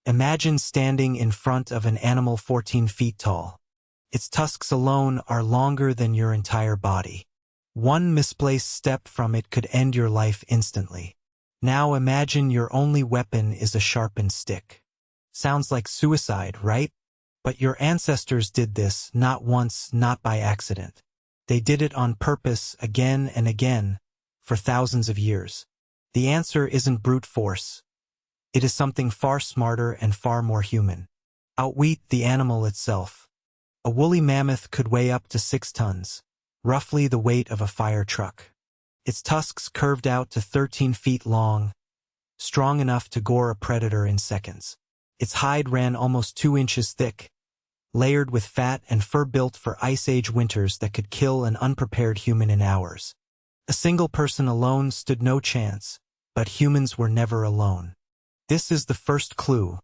Imagine standing in front of an animal 14 feet tall. Its tusks alone are longer than your entire body. One misplaced step from it could end your life instantly. Now imagine your only weapon is a sharpened stick. Sounds like suicide, right? But your ancestors did this not once, not by accident. They did it on purpose again and again for thousands of years. The answer isn't brute force. It is something far smarter and far more human. Outwit the animal itself. A woolly mammoth could weigh up to 6 tons, roughly the weight of a fire truck. Its tusks curved out to 13 feet long, strong enough to gore a predator in seconds. Its hide ran almost 2 inches thick, layered with fat and fur built for Ice Age winters that could kill an unprepared human in hours. A single person alone stood no chance, but humans were never alone. This is the first clue.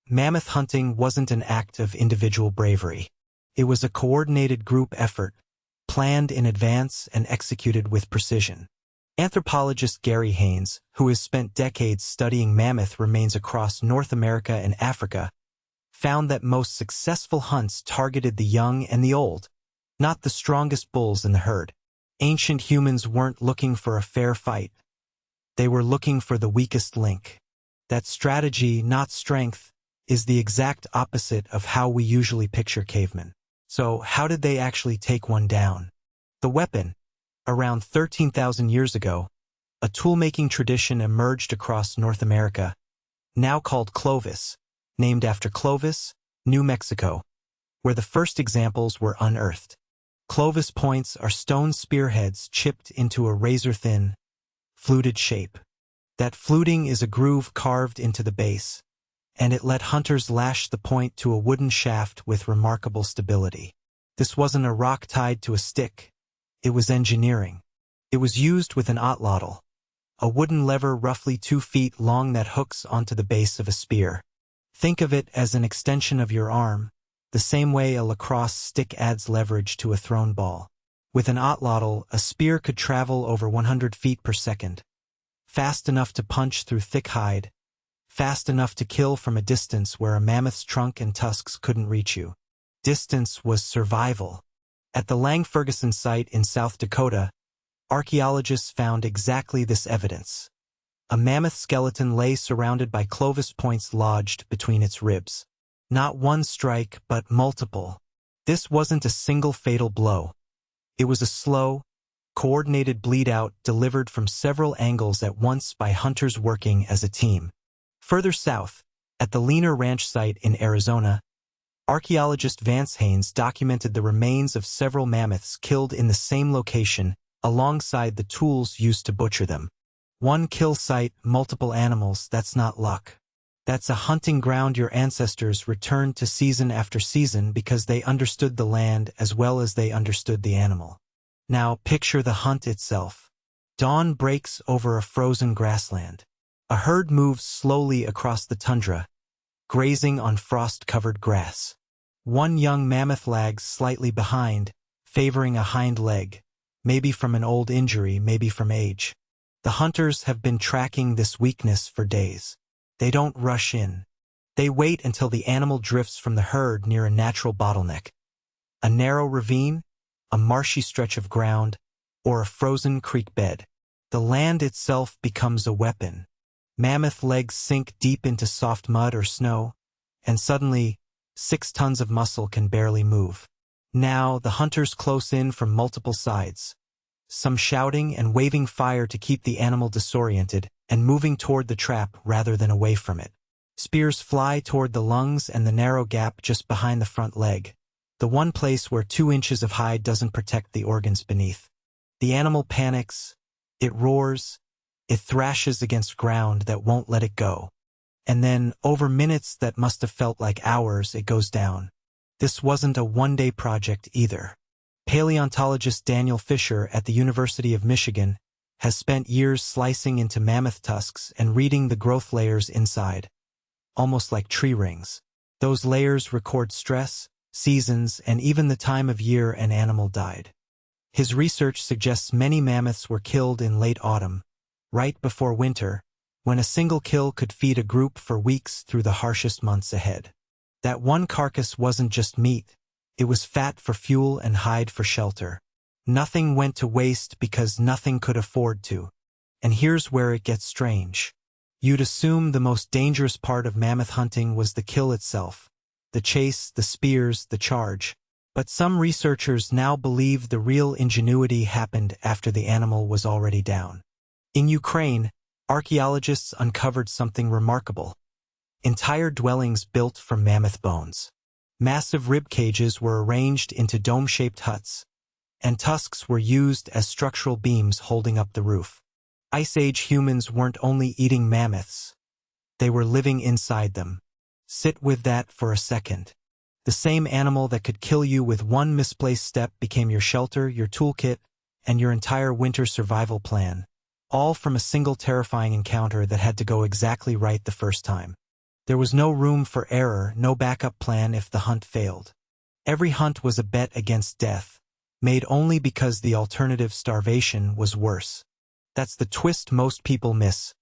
Mammoth hunting wasn't an act of individual bravery. It was a coordinated group effort, planned in advance and executed with precision. Anthropologist Gary Haynes, who has spent decades studying mammoth remains across North America and Africa, found that most successful hunts targeted the young and the old, not the strongest bulls in the herd. Ancient humans weren't looking for a fair fight. They were looking for the weakest link. That strategy, not strength, is the exact opposite of how we usually picture cavemen. So how did they actually take one down? The weapon. Around 13,000 years ago, a tool-making tradition emerged across North America, now called Clovis, named after Clovis, New Mexico, where the first examples were unearthed. Clovis points are stone spearheads chipped into a razor-thin, fluted shape. That fluting is a groove carved into the base, and it let hunters lash the point to a wooden shaft with remarkable stability. This wasn't a rock tied to a stick. It was engineering. It was used with an otlotl, a wooden lever roughly 2 feet long that hooks onto the base of a spear. Think of it as an extension of your arm, the same way a lacrosse stick adds leverage to a thrown ball. With an otlotl, a spear could travel over 100 feet per second. Fast enough to punch through thick hide, fast enough to kill from a distance where a mammoth's trunk and tusks couldn't reach you. Distance was survival. At the Lang-Ferguson site in South Dakota, archaeologists found exactly this evidence. A mammoth skeleton lay surrounded by Clovis points lodged between its ribs. Not one strike, but multiple. This wasn't a single fatal blow. It was a slow, coordinated bleed-out delivered from several angles at once by hunters working as a team. Further south, at the Leaner Ranch site in Arizona, archaeologist Vance Haynes documented the remains of several mammoths killed in the same location alongside the tools used to butcher them. One kill site, multiple animals, that's not luck. That's a hunting ground your ancestors returned to season after season because they understood the land as well as they understood the animal. Now picture the hunt itself. Dawn breaks over a frozen grassland. A herd moves slowly across the tundra, grazing on frost-covered grass. One young mammoth lags slightly behind, favoring a hind leg, maybe from an old injury, maybe from age. The hunters have been tracking this weakness for days. They don't rush in. They wait until the animal drifts from the herd near a natural bottleneck. A narrow ravine, a marshy stretch of ground, or a frozen creek bed. The land itself becomes a weapon. Mammoth legs sink deep into soft mud or snow, and suddenly, 6 tons of muscle can barely move. Now, the hunters close in from multiple sides, some shouting and waving fire to keep the animal disoriented and moving toward the trap rather than away from it. Spears fly toward the lungs and the narrow gap just behind the front leg, the one place where 2 inches of hide doesn't protect the organs beneath. The animal panics, it roars, it thrashes against ground that won't let it go. And then, over minutes that must have felt like hours, it goes down. This wasn't a one-day project either. Paleontologist Daniel Fisher at the University of Michigan has spent years slicing into mammoth tusks and reading the growth layers inside, almost like tree rings. Those layers record stress, seasons, and even the time of year an animal died. His research suggests many mammoths were killed in late autumn, right before winter, when a single kill could feed a group for weeks through the harshest months ahead. That one carcass wasn't just meat, it was fat for fuel and hide for shelter. Nothing went to waste because nothing could afford to. And here's where it gets strange. You'd assume the most dangerous part of mammoth hunting was the kill itself, the chase, the spears, the charge. But some researchers now believe the real ingenuity happened after the animal was already down. In Ukraine, archaeologists uncovered something remarkable. Entire dwellings built from mammoth bones. Massive rib cages were arranged into dome-shaped huts, and tusks were used as structural beams holding up the roof. Ice Age humans weren't only eating mammoths, they were living inside them. Sit with that for a second. The same animal that could kill you with one misplaced step became your shelter, your toolkit, and your entire winter survival plan, all from a single terrifying encounter that had to go exactly right the first time. There was no room for error, no backup plan if the hunt failed. Every hunt was a bet against death, made only because the alternative, starvation, was worse. That's the twist most people miss.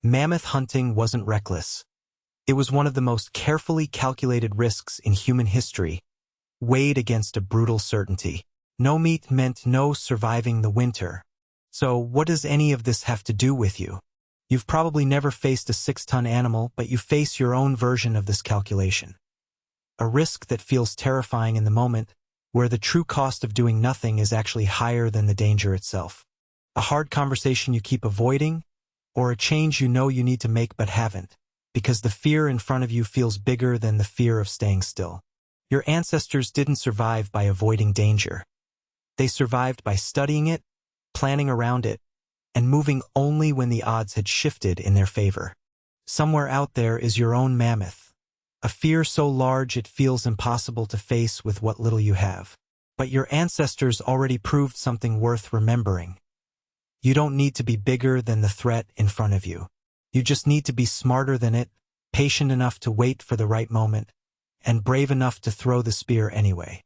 Mammoth hunting wasn't reckless. It was one of the most carefully calculated risks in human history, weighed against a brutal certainty. No meat meant no surviving the winter. So what does any of this have to do with you? You've probably never faced a 6-ton animal, but you face your own version of this calculation. A risk that feels terrifying in the moment, where the true cost of doing nothing is actually higher than the danger itself. A hard conversation you keep avoiding, or a change you know you need to make but haven't, because the fear in front of you feels bigger than the fear of staying still. Your ancestors didn't survive by avoiding danger. They survived by studying it, planning around it, and moving only when the odds had shifted in their favor. Somewhere out there is your own mammoth, a fear so large it feels impossible to face with what little you have. But your ancestors already proved something worth remembering. You don't need to be bigger than the threat in front of you. You just need to be smarter than it, patient enough to wait for the right moment, and brave enough to throw the spear anyway.